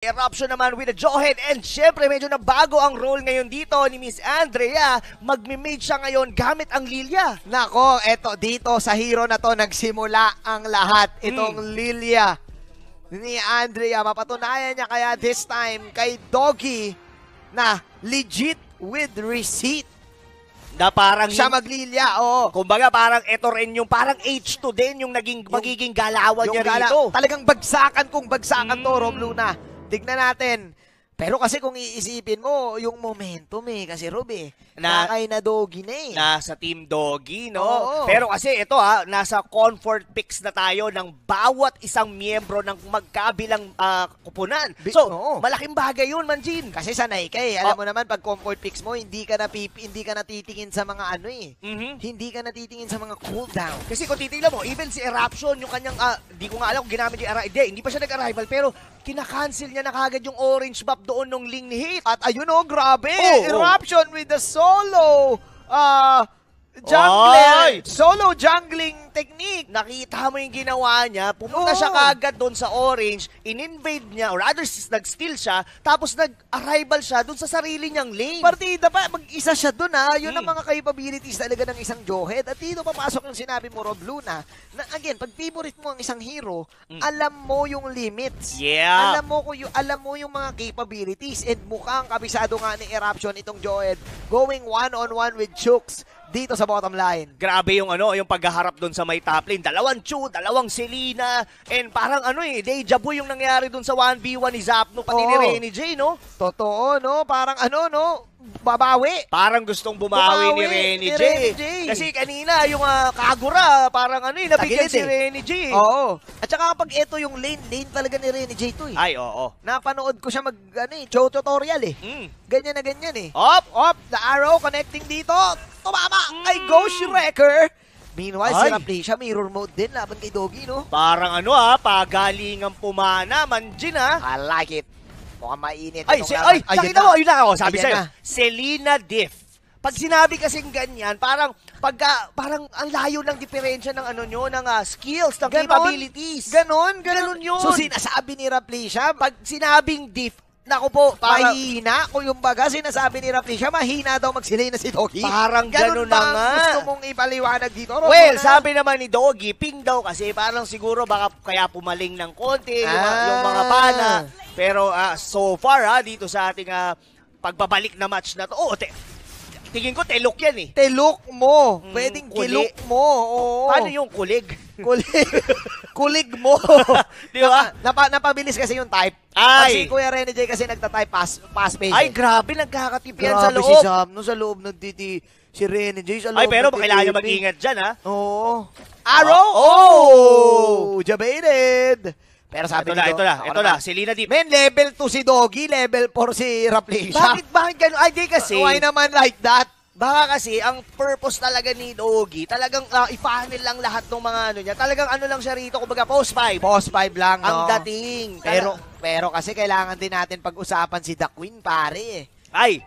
Eruption naman with a Jawhead, and syempre medyo na bago ang role ngayon dito ni Miss Andrea. Magme-mage siya ngayon gamit ang Lilia. Nako, eto dito sa hero na to nagsimula ang lahat. Itong Lilia ni Andrea, mapatunayan niya kaya this time kay Doggy na legit with receipt. Na parang siya maglilya, kumbaga parang ito rin yung parang H2 din yung magiging galawan niya rito. Talagang bagsakan kung bagsakan to, Rob Luna. Tignan natin. Pero kasi kung iisipin mo, yung momentum kasi Rob kay na Doggy na Nasa Team Doggy, no? Oo. Pero kasi ito nasa comfort picks na tayo ng bawat isang miyembro ng magkabilang kupunan. So, malaking bagay yun, Manjin. Kasi sanay ka Alam mo naman, pag comfort picks mo, hindi ka natitingin sa mga Hindi ka natitingin sa mga cooldown. Kasi kung titingnan mo, even si Eruption, yung kanyang, di ko nga alam kung ginamit yung hindi pa siya nag-arrival, pero kinakancel niya na kagad yung orange buff doon nung Ling ni Hit. At ayun grabe! Eruption with the solo jungler. Solo jungling technique. Nakita mo yung ginawa niya, pumunta siya kagad doon sa orange, in-invade niya, or rather nag-steal siya, tapos nag-arrival siya doon sa sarili niyang lane. Partida pa, mag-isa siya doon Yun ang mga capabilities talaga ng isang Jawhead. At dito papasok yung sinabi mo, Rob Luna, na again, pag favorite mo ang isang hero, alam mo yung limits. Yeah. Alam mo yung mga capabilities. And mukhang kabisado nga ni Eruption itong Jawhead going one-on-one with Chooks dito sa bottom line. Grabe yung yung paghaharap doon sa may top lane. Dalawang Chu, dalawang Selena, and parang deja vu yung nangyari doon sa 1v1 ni Zapno pati ni Renny J, no? Totoo, no? Parang babawi. Parang gustong bumawi ni Renny J. Kasi kanina yung Kagura, parang nabigyan si Renny J. Oo. At saka kapag ito yung lane talaga ni Renny J to Ay, oo. Napanood ko siya tutorial Ganyan na ganyan Op! The arrow connecting dito. Tumama! Ay, Ghost Wrecker! Meanwhile, si Raplesia, mirror mode din laban kay Doggy, no? Parang pagalingang pumana, Manjin I like it. Mukhang mainit. Nakita mo, yun na ako, sabi sa'yo. Selena Diff. Pag sinabi kasing ganyan, parang ang layo ng diferensya ng ng skills, ng capabilities. Ganon yun. So, sinasabi ni Raplesia, pag sinabing Diff, naku po, mahina. Kung yung baga, sinasabi ni Raplesia, mahina daw magsilay na si Doggy. Parang gano'n na nga. Gusto mong ipaliwanag dito, Rob? Well, sabi naman ni Doggy, ping daw kasi parang siguro baka kaya pumaling ng konti yung mga pana. Pero so far dito sa ating pagbabalik na match na to, tingin ko telok yan Telok mo. Pwedeng kilok mo. Paano yung kulig? Kulig mo. Di ba? Napabilis kasi yung type. Ay. Si Kuya Renny J kasi nagta-type pass page. Ay, grabe. Nagkakatip yan sa loob. Grabe si Sam. Sa loob nagtiti si Renny J. Sa loob. Ay, pero kailangan niya mag-ingat dyan, Oo. Arrow! Jabated! Pero sabi ito na. Selena Deep. Men, level 2 si Doggy, level 4 si Raplesia. Bakit gano'n? Ay, di kasi. Why naman like that? Baka kasi, ang purpose talaga ni Doggy, talagang i-funnel lang lahat ng mga niya. Talagang lang siya rito, kumbaga post 5. Post 5 lang, ang dating. Pero kasi kailangan din natin pag-usapan si The Queen, pare. Ay,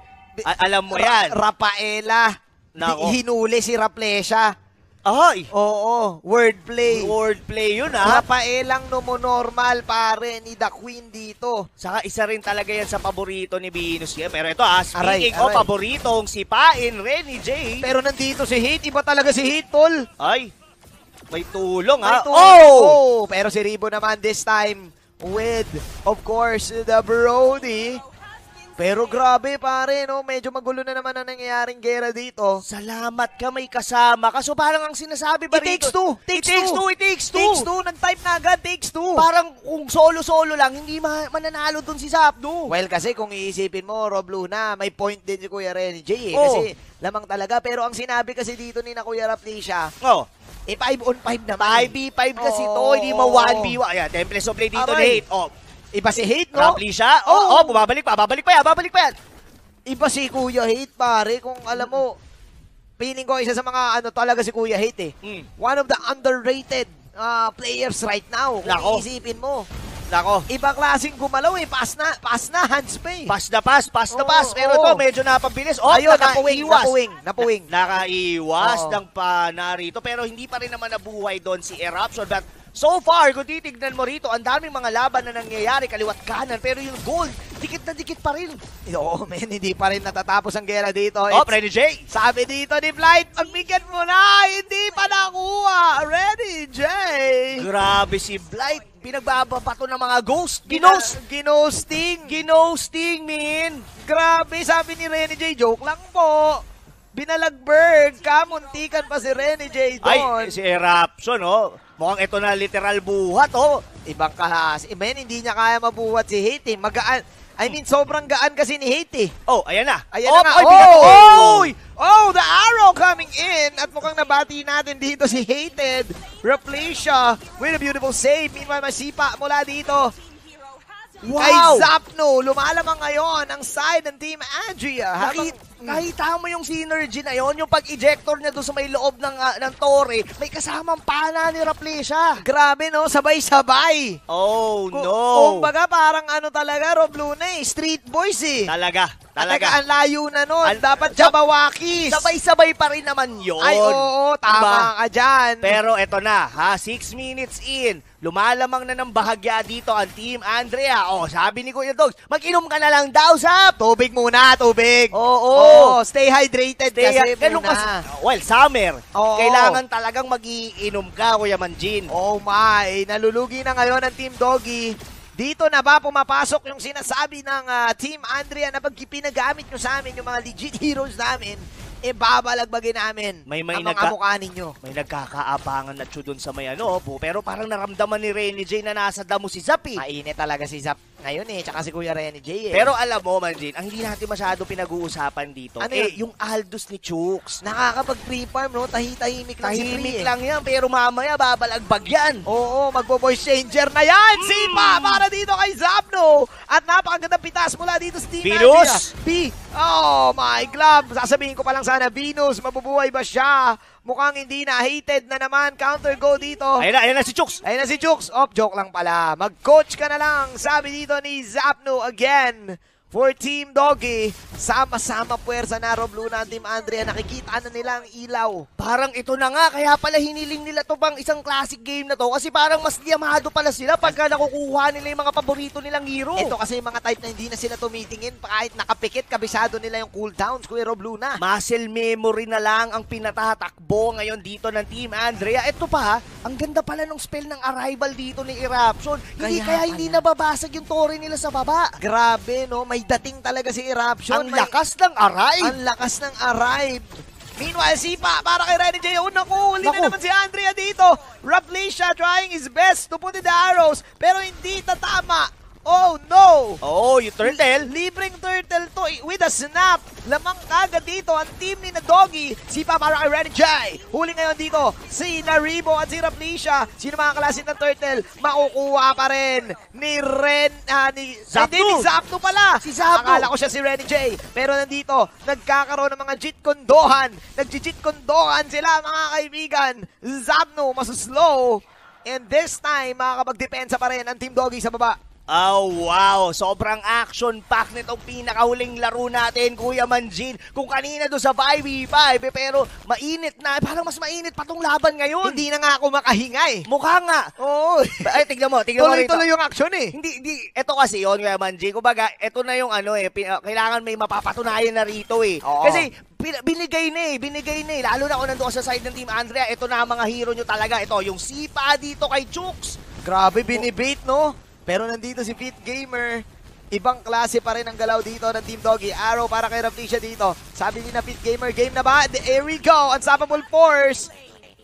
alam mo yan. Rafaela. Hinuli si Raplesia. Ay! Oo, wordplay. Wordplay yun, Rafaelang normal, pare, ni The Queen dito. Saka isa rin talaga yan sa paborito ni Venus. Pero ito speaking of paboritong sipain, Renny J. Pero nandito si Hit, iba talaga si Hit, tol. Ay, may tulong Pero si Ribo naman this time with, of course, the Brody. Pero grabe pare, medyo magulo na naman ang nangyayaring gera dito. Salamat ka, may kasama ka. So parang ang sinasabi ba rito? It takes two. Nag-type na agad, takes two. Parang kung solo-solo lang, hindi mananalo dun si Zapno. Well, kasi kung iisipin mo, Rob Luna, may point din si Kuya Renny J. Kasi lamang talaga. Pero ang sinabi kasi dito ni na Kuya Raplesia, 5 on 5 naman. 5v5 kasi to, hindi mo 1v1. Ayan, Temples of Blade dito ni Hate. Iba si Hate, no? Raplesia. Bumabalik pa yan. Iba si Kuya Hate, pare. Kung alam mo, feeling ko isa sa mga talaga si Kuya Hate One of the underrated players right now. Kung iisipin mo. Ibang klaseng gumalaw Pass na, hands pa Pass na pass. Pero ito, medyo napabilis. Ayun, Nakaiwas ng pana rito. Pero hindi pa rin naman nabuhay doon si Eruption. But So far, kung titignan mo rito, ang daming mga laban na nangyayari kaliwat kanan, pero yung gold, dikit na dikit pa rin. Oo, men, hindi pa rin natatapos ang gera dito. Oh, Renny J. Sabi dito ni Blight, pagbigyan mo na, hindi pa nakuha. Renny J. Grabe si Blight. Pinagbabato ng mga ghost. Ginosting, min. Grabe, sabi ni Renny J, joke lang po. Binalagberg, kamuntikan pa si Renny J doon. Ay, si Erapson, oh. Mukhang ito na literal buhat, oh. Ibang kahas. Men, hindi niya kaya mabuhat si Hate, eh. Magaan. I mean, sobrang gaan kasi ni Hate, eh. Oh, ayan na. Ayan na nga. Oh, the arrow coming in. At mukhang nabati natin dito si Hated. Raplacia with a beautiful save. Meanwhile, masipa mula dito. Wow! Kay Zapno, lumalamang ngayon ang side ng Team Andrea. Nakita mo yung synergy na yon, yung pag-ejector niya doon sa may loob ng tore, may kasamang pana ni Raplacia. Grabe, no? Sabay-sabay. Oh, no. Kumbaga, parang ano talaga, Rob Luna, eh. Street boys, eh. Talaga. Teka, ang layo na nun. Dapat Jabawakis. Sabay-sabay pa rin naman yun. Ay, oo, tama ka dyan. Pero eto na, 6 minutes in. Lumalamang na ng bahagya dito ang Team Andrea. Oh, sabi ni Kuya Dogs, mag-inom ka na lang daw, Sap. Tubig muna, tubig. Oo. Stay hydrated kasi muna. Kasi, well, summer. Oo. Kailangan talagang mag-iinom ka, Kuya Manjin. Oh my, nalulugi na ngayon ang Team Doggy. Dito na ba pumapasok yung sinasabi ng Team Andrea na pag pinagamit nyo sa amin yung mga legit heroes namin, babalagbagin namin ang mga mukha ninyo. May nagkakaabangan na doon sa may pero parang naramdaman ni Renny J na nasa damo si Zap, eh. Mainit talaga si Zap ngayon, eh, tsaka si Kuya Renny J, eh. Pero alam mo, Manjin, ang hindi natin masyado pinag-uusapan dito, ano yung Aldous ni Chooks. Nakakapag-free farm, no? Tahimik lang si Tahimik lang yan, pero mamaya babalagbag yan. Oo, magbo-voice changer na yan! Sipa para dito kay Zapno! At napakagandang pitas mula dito sa Team Venus! Oh my glove! Sasabihin ko pa lang sana, Venus, mabubuhay ba siya? Mukhang hindi na, Hated na naman, counter go dito. Ayan na si Chooks. Ayun na si Chooks. Joke lang pala. Mag-coach ka na lang, sabi dito ni Zapno again. For Team Doggy, sama-sama puwersa na Rob Luna ang Team Andrea. Nakikita na nila ang ilaw. Parang ito na nga, kaya pala hiniling nila to bang isang classic game na to. Kasi parang mas diamado pala sila pagka nakukuha nila yung mga paborito nilang hero. Ito kasi yung mga type na hindi na sila tumitingin. Kahit nakapikit, kabisado nila yung cooldowns, Kuya Rob Luna. Muscle memory na lang ang pinatatakbo ngayon dito ng Team Andrea. Ito pa, ang ganda pala ng spell ng arrival dito ni Eruption. Hindi nababasag yung tore nila sa baba. Grabe, no? May dating talaga si Eruption. Ang lakas ng arrive. Ang lakas ng arrive. Meanwhile, Sipa para kay Renny J. Naku, huli na naman si Andrea dito. Raplacia trying his best to put in the arrows, pero hindi tatama. Oh no! Oh, yung turtle. Libreng turtle to with a snap. Lamang kagad dito ang team ni na Doggy. Sipa para kay Renny J. Huli ngayon dito si Naribo at si Raplacia. Sino mga kalasin ng turtle? Makukuha pa rin ni Zapno pala. Si Zapno. Akala ko siya si Renny J. Pero nandito, nagkakaroon ng mga jitkondohan. Nagjijitkondohan sila mga kaibigan. Zapno, masuslow. And this time, makakapagdepensa pa rin ang Team Doggy sa baba. Oh, wow. Sobrang action-pack nitong pinakahuling laro natin, Kuya Manjin. Kung kanina doon sa 5v5, pero mainit na. Parang mas mainit pa tong laban ngayon. Hindi na nga ako makahinga, eh. Mukha nga. Oo. Ay, tignan mo rito. Tuloy-tuloy yung action, eh. Hindi. Ito kasi yun, Kuya Manjin. Kumbaga, ito na yung kailangan may mapapatunayan na rito, eh. Oo. Kasi, binigay na eh. Lalo na kung nandun sa side ng Team Andrea, ito na ang mga hero nyo talaga. Ito, yung Sipa dito kay Chooks. Grabe, binibait, no? Pero nandito si Fit Gamer. Ibang klase pa rin ang galaw dito ng Team Doggy. Arrow para kay Raplacia dito. Sabi ni na Fit Gamer, game na ba? Here we go. Unstoppable Force.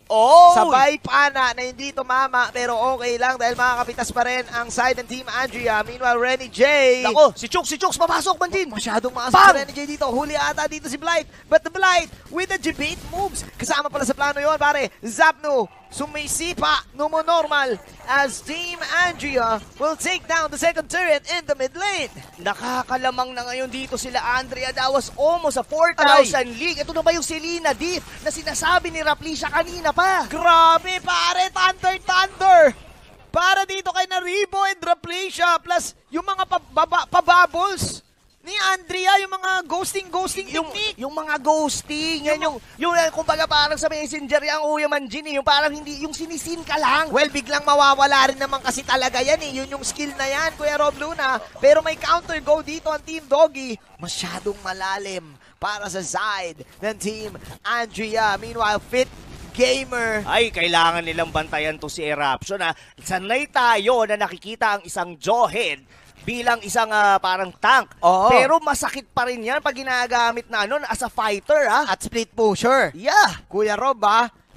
Oh! Sabay pana na hindi tumama, pero okay lang dahil makakapitas pa rin ang side ng Team Andrea. Meanwhile, Renny J. Nako, si Chooks, papasok man din. Masyadong maasok si Renny J dito. Huli ata dito si Blight. But the Blight with the debate moves. Kasama pala sa plano yon pare. Zapno, sumisipa, normal as Team Andrea will take down the second turret in the mid lane. Nakakalamang na ngayon dito sila Andrea Dawas almost sa 4,000 league. Ito na ba yung Selena Diff na sinasabi ni Raplacia kanina pa? Grabe pare, Thunder! Para dito kay Naribo and Raplacia plus yung mga pabubbles ni Andrea, yung mga ghosting technique. Yung mga ghosting, yan yung kumbaga parang sa Messenger yung Kuya Manjin, yung parang hindi, yung sinisin ka lang. Well, biglang mawawala rin naman kasi talaga yan eh. Yun yung skill na yan, Kuya Rob Luna. Pero may counter go dito ang Team Doggy. Masyadong malalim para sa side ng Team Andrea. Meanwhile, Fit Gamer. Ay, kailangan nilang bantayan to si Eruption. Sanay tayo na nakikita ang isang Jawhead bilang isang parang tank. Oo. Pero masakit pa rin yan pag ginagamit na as a fighter. At split pusher. Yeah. Kuya Rob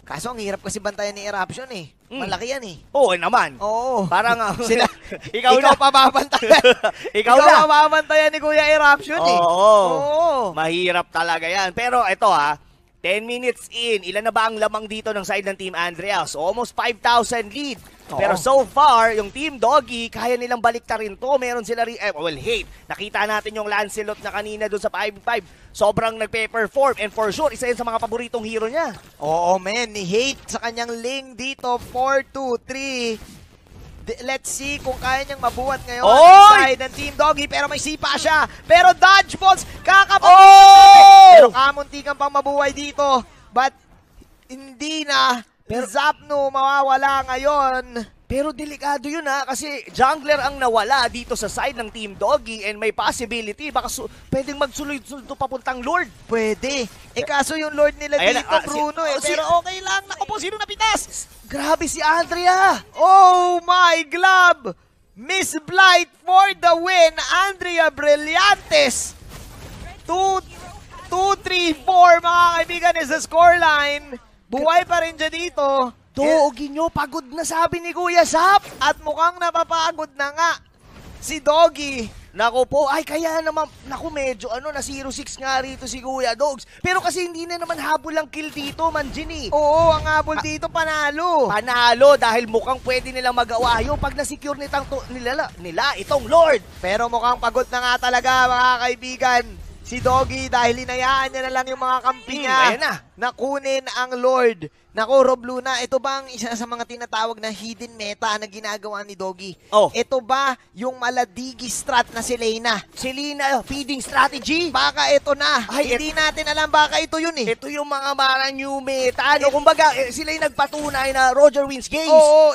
kaso ang hirap kasi bantayan ni Eruption eh. Malaki yan eh. Oo naman. Oo. Parang sila, ikaw pa babantayan. ikaw pa babantayan ni Kuya Eruption eh. Oo. Mahirap talaga yan. Pero ito 10 minutes in, ilan na ba ang lamang dito ng side ng Team Andrea? So almost 5,000 lead. Pero so far, yung Team Doggy, kaya nilang baliktarin to. Meron sila hate. Nakita natin yung Lancelot na kanina doon sa 5-5. Sobrang nagpe-perform. And for sure, isa yun sa mga paboritong hero niya. Oo, man. Ni Hate sa kanyang link dito. 4-2-3. Let's see kung kaya niyang mabuhat ngayon inside ng Team Doggy. Pero may sipa siya. Pero dodge balls, pero kamuntikan pang mabuhay dito. But hindi na. Pero Zapno mawawala ngayon. Pero delikado yun kasi jungler ang nawala dito sa side ng Team Doggy and may possibility baka pwedeng magsuloy-suloy papuntang Lord. Pwede. Kaso yung Lord nila dito, Bruno pero okay lang. Naku po, sino napitas? Grabe si Andrea. Oh my glove. Miss Blight for the win. Andrea Brillantes. 2-3-4 mga kaibigan is the scoreline. Buhay pa rin dyan dito. Doggy nyo, pagod na sabi ni Kuya Zap. At mukhang napapagod na nga si Doggy. Naku po, ay kaya naman, medyo na 0-6 nga rito si Kuya Dogs. Pero kasi hindi na naman habol ang kill dito, Manjini. Oo, ang habol dito panalo. Panalo dahil mukhang pwede nilang magawa yung pag na-secure nila itong Lord. Pero mukhang pagod na nga talaga mga kaibigan. Si Doggy dahil hinayaan niya na lang yung mga kampi niya na kunin ang Lord. Naku, Rob Luna, ito ba ang isa sa mga tinatawag na hidden meta na ginagawa ni Doggy? Ito ba yung maladigi strat na si Leyna? Si Leyna feeding strategy? Baka ito na. Hindi natin alam baka ito yun eh. Ito yung mga marang new meta. Kumbaga, sila yung nagpatunay na Roger wins games. Oo.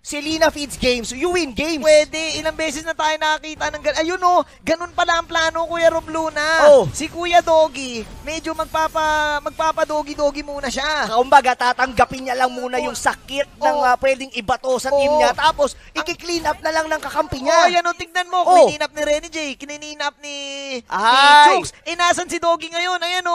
Si Leyna feeds games, so you win games. Pwede. Ilang beses na tayo nakakita ng ganun. Ayun ganun pala ang plano, Kuya Rob Luna. Si Kuya Doggy, medyo magpapa-doggy-doggy muna siya. Kumbaga, tatanggapin niya lang muna yung sakit ng pwedeng ibato sa team niya. Tapos, i-clean up na lang ng kakampi niya. Yan tignan mo. Kininap ni Renny J. Kininap ni Chooks. Nasan si Doggy ngayon? Ayan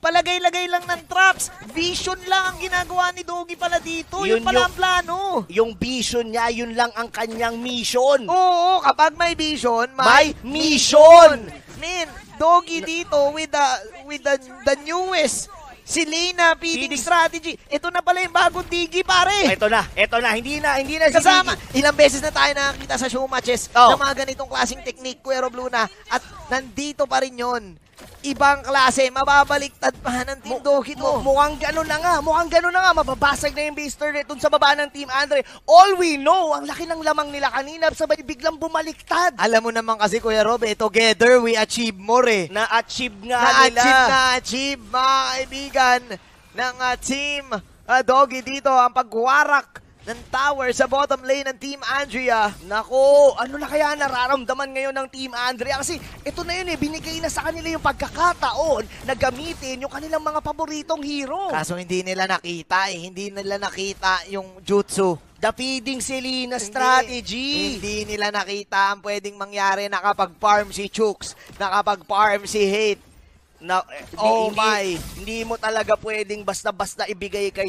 palagay-lagay lang ng traps. Vision lang ang ginagawa ni Doggy pala dito. Yun pala ang plano. Yung vision niya, yun lang ang kanyang mission. Oo, kapag may vision, may mission. Man, Doggy dito with the newest si Leyna feeding strategy. Ito na pala yung bagong digi, pare. Ito na. Hindi na kasama. Ilang beses na tayo nakakita sa show matches ng mga ganitong klaseng technique, Kuya Rob Luna. At nandito pa rin yun. Ibang klase, mababaliktad pa ng Team Doggy to. Mukhang gano'n na nga. Mababasag na yung base turret dun sa baba ng Team Andre. All we know, ang laki ng lamang nila kanina, sabay biglang bumaliktad. Alam mo naman kasi, Kuya Rob, together we achieve more Na-achieve nga nila. Na-achieve, mga kaibigan ng Team Doggy dito, ang pagwarak ng tower sa bottom lane ng Team Andrea. Nako, ano na kaya nararamdaman ngayon ng Team Andrea? Kasi ito na yun binigay na sa kanila yung pagkakataon na gamitin yung kanilang mga paboritong hero. Kaso hindi nila nakita hindi nila nakita yung jutsu. The feeding Selena strategy. Hindi nila nakita ang pwedeng mangyari na kapag farm si Chooks, na kapag farm si Hate. Hindi mo talaga pwedeng basta-basta ibigay kay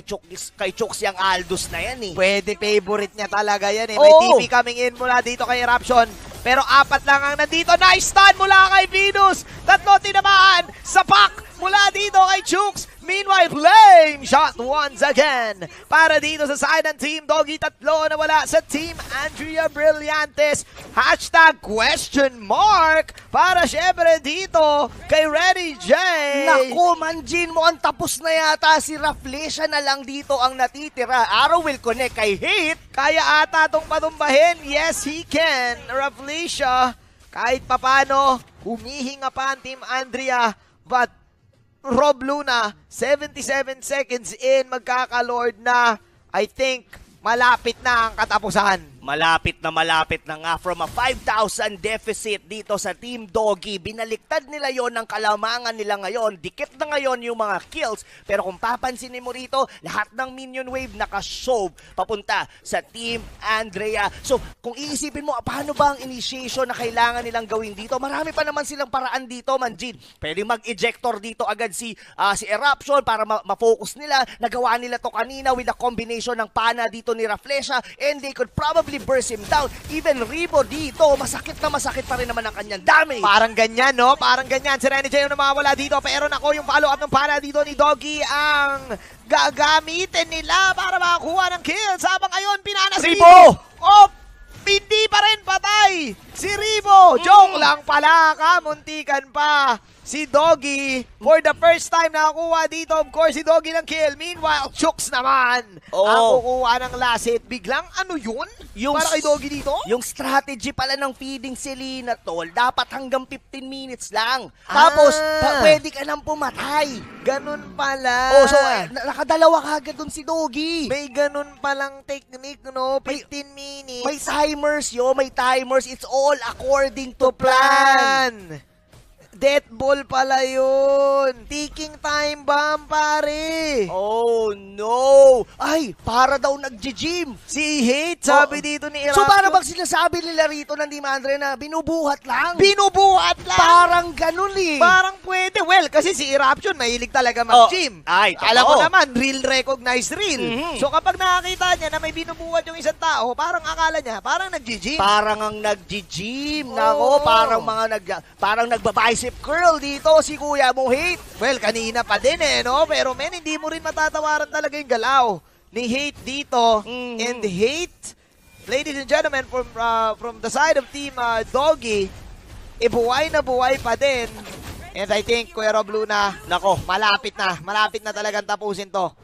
Chooks yung Aldous na yan Pwede, favorite niya talaga yan May TP coming in mula dito kay Eruption. Pero 4 lang ang nandito. Nice stun mula kay Venus. 3 tinamaan sa pack mula dito kay Chooks. Meanwhile, flame shot once again para dito sa side ng Team Doggy. 3 na wala sa Team Andrea Brillantes. #question mark para syempre dito kay Renny J. Naku, Manjin mo, ang tapos na yata si Rafle. Siya na lang dito ang natitira. Arrow will connect kay Hate. Kaya ata tong patumbahin. Yes, he can. Rafle siya. Kahit papano, Humihinga pa ang Team Andrea, but Rob Luna, 77 seconds in, magkakalord na. I think malapit na ang katapusan. Malapit na nga from a 5,000 deficit dito sa Team Doggy. Binaliktad nila yon ng kalamangan nila ngayon. Dikit na ngayon yung mga kills. Pero kung papansinin mo rito, lahat ng minion wave nakashove papunta sa Team Andrea. So kung iisipin mo, paano ba ang initiation na kailangan nilang gawin dito? Marami pa naman silang paraan dito, Manjin. Pwede mag-ejector dito agad si Eruption para ma-focus nila. Nagawa nila to kanina with a combination ng pana dito ni Rafflesia, and they could probably burst him down. Even Ribo dito, masakit pa rin naman ang kanyang damage. Parang ganyan, no? Parang ganyan. Si Renny J yung namawala dito. Pero nako, yung follow-up ng pana dito ni Doggy ang gagamitin nila para makakuha ng kills. Habang ngayon, pinana si Ribo! Oh, hindi pa rin patay si Ribo. Joke lang pala, kamuntikan pa si Doggy. For the first time nakakuha dito, of course, si Doggy ng kill. Meanwhile, Chooks naman ang kukuha ng last hit. Biglang ano yun? Para kay Doggy dito? Yung strategy pala ng feeding Selena, tol, dapat hanggang 15 minutes lang. Tapos, pwede ka nang pumatay. Ganun pala. Oh, so, nakadalawa kagad dun si Doggy. May ganun palang technique, no? 15 minutes. May timers, may timers. It's all according to plan. Death ball pala yun. Ticking time bomb, pare. Oh, no. Ay, para daw nag-gym. Si Hate, sabi dito ni Eruption. So, para bang sinasabi nila rito ng Team Andrea na binubuhat lang? Binubuhat lang. Parang ganun eh. Parang pwede. Well, kasi si Eruption, mahilig talaga mag-gym. Ay, alam mo naman, real recognized real. So, kapag nakakita niya na may binubuhat yung isang tao, parang akala niya, parang nag-gym. Parang ang nag-gym. Nako, parang nagba-bicep curl dito si Kuya mo, Hate. Well, kanina pa din no? Pero men, hindi mo rin matatawaran talaga yung galaw ni Hate dito. And Hate, ladies and gentlemen, from the side of Team Doggy, buhay na buhay pa din. And I think, Kuya Rob Luna, nako, malapit na talagang tapusin to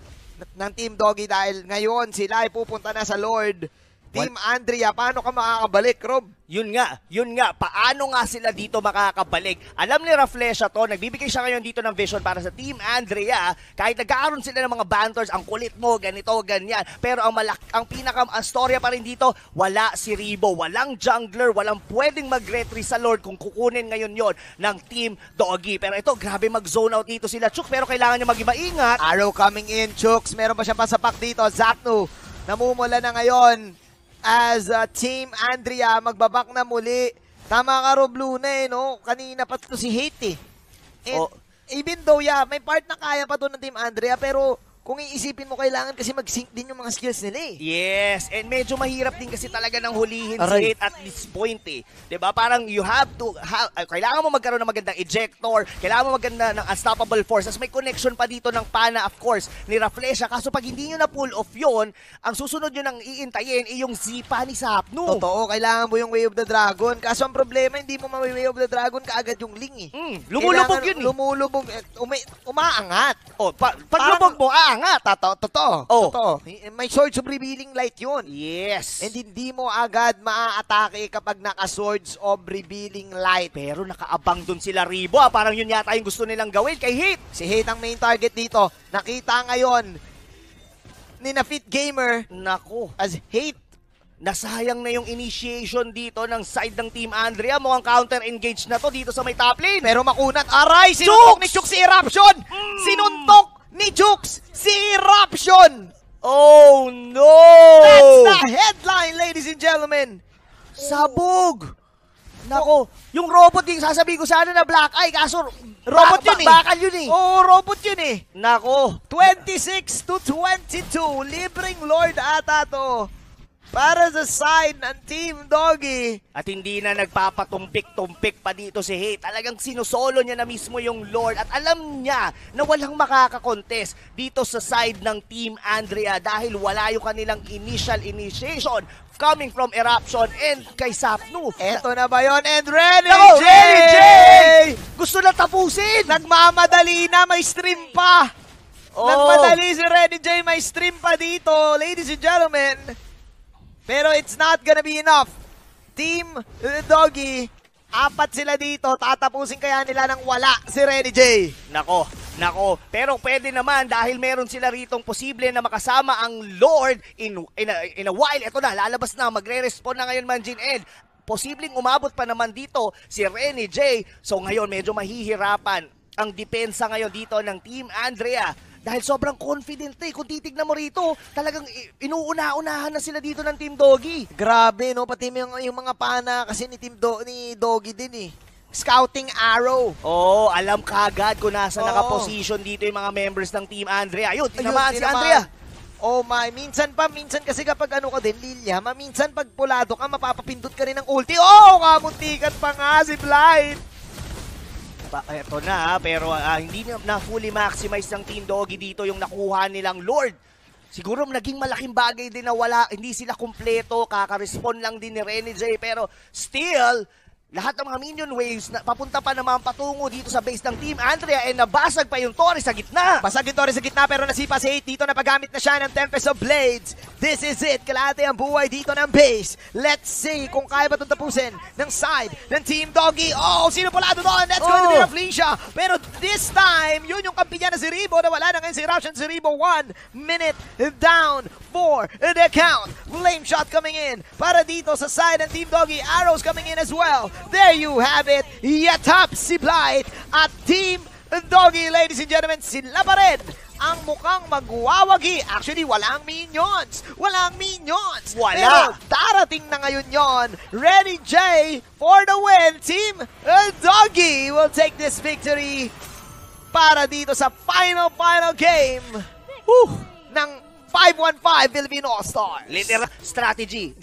ng Team Doggy dahil ngayon sila ay pupunta na sa Lord. Team Andrea, paano ka makakabalik, Rob? Yun nga, paano nga sila dito makakabalik? Alam ni Rafflesia to, nagbibigay siya ngayon dito ng vision para sa Team Andrea, kahit nagkakaroon sila ng mga banters, ang kulit mo, ganito, ganyan. Pero ang pinaka-storya pa rin dito, wala si Ribo, walang jungler, walang pwedeng mag-retry sa Lord kung kukunin ngayon yon ng Team Doggy. Pero ito, grabe mag-zone out dito sila, Chuk, pero kailangan niya maging maingat. Arrow coming in, Chuks, meron pa siya pasapak dito, Zaknu, namumula na ngayon. As Team Andrea, magbabak na muli. Tama ka, Rob Luna, no? Kanina pa to si Hate, And even though, may part na kaya pa to ng Team Andrea, pero kung iisipin mo, kailangan kasi mag-sync din yung mga skills nila Yes, and medyo mahirap din kasi talaga ng hulihin si Hate at this point Diba? Parang you have to, kailangan mo magkaroon ng magandang ejector, kailangan mo maganda ng unstoppable force, as may connection pa dito ng pana, of course, ni Rafflesia. Kaso pag hindi nyo na pull off yon, ang susunod nyo nang iintayin yung Zipa ni Sapnu. Totoo, kailangan mo yung Way of the Dragon. Kaso ang problema, hindi mo Way of the Dragon kaagad yung Ling Lumulubog yun Lumulubog, umaangat. Pag lubog mo, Totoo. Totoo. May Swords of Revealing Light yun. Yes. And hindi mo agad maa-atake kapag naka-Swords of Revealing Light. Pero nakaabang dun sila Ribo. Parang yun yata yung gusto nilang gawin kay Hate. Si Hate ang main target dito. Nakita ngayon ni na Fit Gamer. Nako. As Hate, nasayang na yung initiation dito ng side ng Team Andrea. Mukhang counter-engage na to dito sa may top lane. Pero makunat. Aray! Sinuntok ni Chooks si Eruption! Sinuntok ni Chooks si Eruption! Oh no! That's the headline, ladies and gentlemen! Sabog! Nako, yung robot yung sasabihin ko sana na Black Eye, kaso robot yun bakal yun Oo, robot yun Nako. 26-22, libreng Lord ata to. Para sa side ng Team Doggy. At hindi na nagpapatumpik-tumpik pa dito si Hate. Talagang sinusolo niya na mismo yung Lord. At alam niya na walang makakakontest dito sa side ng Team Andrea dahil wala yung kanilang initiation coming from Eruption and kay Sapnu. Eto na ba yun? And Renny J! Renny J! Gusto na tapusin! Nagmamadali na, may stream pa! Nagmadali si Renny J, may stream pa dito, ladies and gentlemen. Pero it's not gonna be enough. Team Doggy Apat sila dito. Tatapusin kaya nila ng wala si Renny J. Nako. Pero pwede naman dahil meron sila ritong posible na makasama ang Lord in a while. Ito na, lalabas na. Magre-respond na ngayon Manjin Ed. Posibleng umabot pa naman dito si Renny J. So ngayon medyo mahihirapan ang depensa ngayon dito ng Team Andrea. Dahil sobrang confident Kung titignan mo rito, talagang inuuna-unahan na sila dito ng Team Doggy. Grabe, no? Pati yung mga pana kasi ni Doggy din eh. Scouting arrow. Oo, alam kagad kung nasa nakaposition dito yung mga members ng Team Andrea. Ayun, tinamaan si Andrea. Oh my, minsan kasi kapag ka din, Lilia, minsan pag pulado ka, mapapapindot ka rin ng ulti. Oh, kamuntikan pa nga si Blight. Ito na pero hindi na fully maximize ng Team Doggy dito yung nakuha nilang Lord. Siguro naging malaking bagay din na hindi sila kumpleto, kaka-respond lang din ni Renny J. Pero still, lahat ng mga minion waves na papunta pa naman patungo dito sa base ng Team Andrea nabasag pa yung Torre sa gitna. Basag yung Torre sa gitna pero nasipa si 8 dito na paggamit na siya ng Tempest of Blades. This is it. Kalahati ang buhay dito ng base. Let's see kung kaya ba itong tapusin ng side ng Team Doggy. Oh, sino pala doon? That's going to be Felicia. Pero this time, yun yung kampi niya na si Ribo na wala na ngayon si Raution. Si Ribo 1 minute down for the count. Flame shot coming in para dito sa side ng Team Doggy. Arrows coming in as well. There you have it. Yatap si Blight at Team Doggy, ladies and gentlemen, sila pa rin ang mukhang magwawagi. Actually, walang minions. Wala. Pero darating na ngayon yon. Renny J for the win. Team Doggy will take this victory para dito sa final game ng 5-1-5 Philippine All-Stars. Literal strategy.